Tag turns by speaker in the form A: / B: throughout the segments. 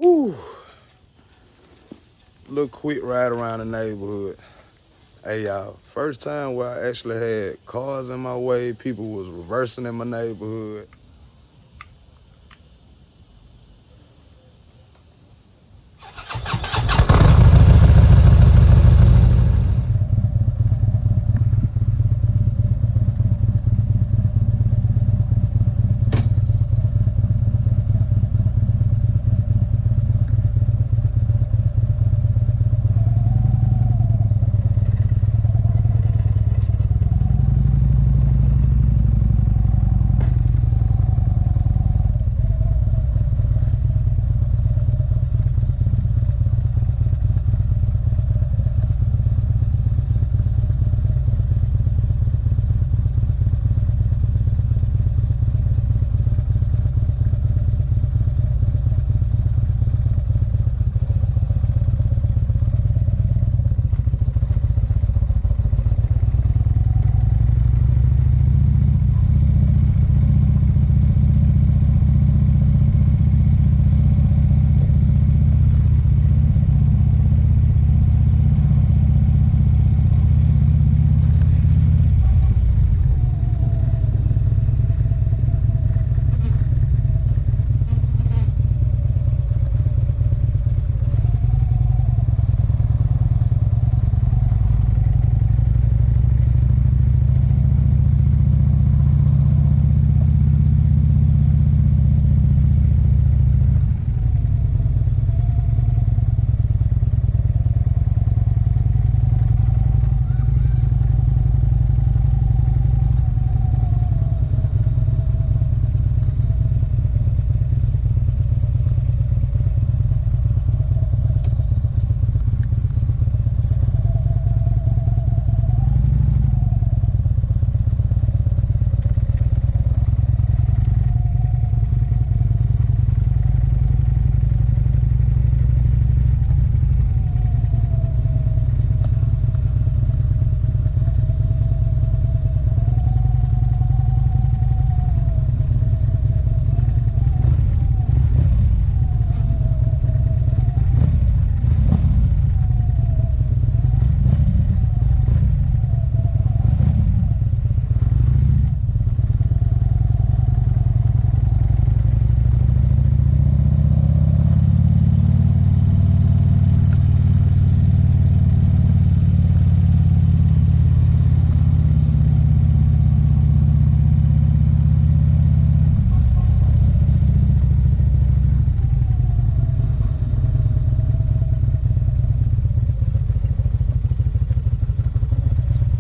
A: Woo! Little quick ride around the neighborhood. Hey y'all, first time where I actually had cars in my way, people was reversing in my neighborhood.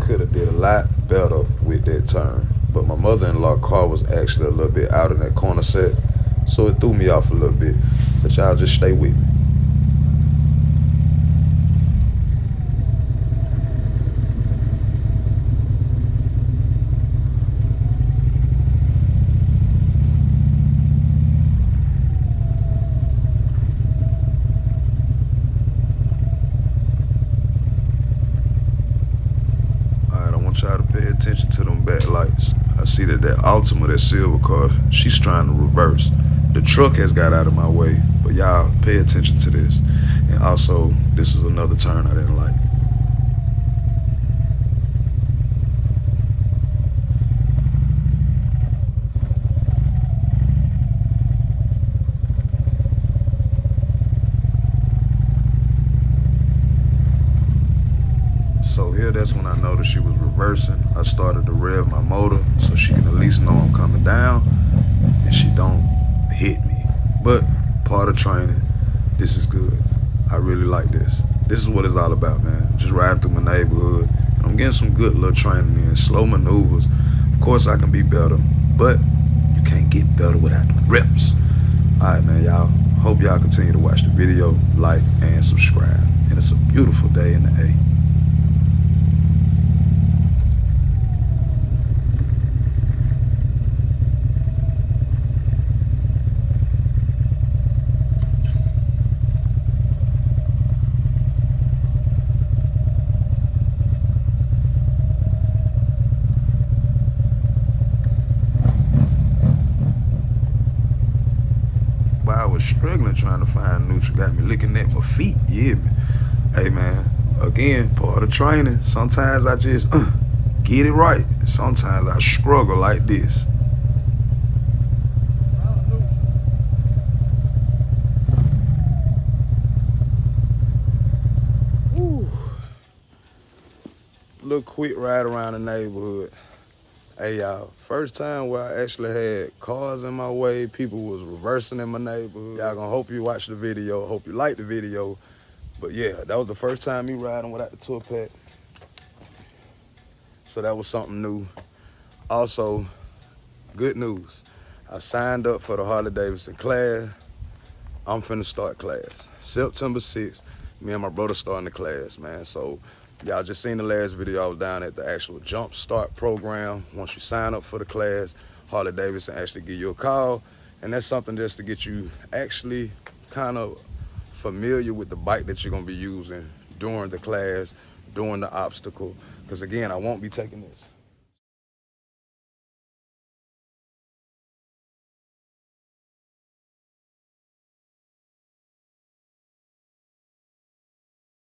A: Could have did a lot better with that turn, but my mother-in-law car was actually a little bit out in that corner set, so it threw me off a little bit. But y'all just stay with me. Alright, I want y'all to pay attention to them back lights. I see that Altima, that silver car, she's trying to reverse. The truck has got out of my way, but y'all pay attention to this. And also, this is another turn I didn't like. So here, that's when I noticed she was reversing. I started to rev my motor so she can at least know I'm coming down and she don't hit me. But part of training, this is good. I really like this. This is what it's all about, man. Just riding through my neighborhood. And I'm getting some good little training in, slow maneuvers. Of course I can be better, but you can't get better without the reps. All right, man, y'all. Hope y'all continue to watch the video, like, and subscribe. And it's a beautiful day in the A. I was was struggling trying to find neutral. Got me looking at my feet, you hear me? Hey man, again, part of training. Sometimes I just get it right. Sometimes I struggle like this. Woo. Little quick ride around the neighborhood. Hey y'all, first time where I actually had cars in my way, people was reversing in my neighborhood. Y'all gonna hope you watch the video, hope you like the video. But yeah, that was the first time me riding without the tour pack. So that was something new. Also, good news. I signed up for the Harley Davidson class. I'm finna start class. September 6th, me and my brother starting the class, man. So y'all just seen the last video. I was down at the actual Jump Start program. Once you sign up for the class, Harley Davidson actually give you a call. And that's something just to get you actually kind of familiar with the bike that you're gonna be using during the class, during the obstacle. Because again, I won't be taking this.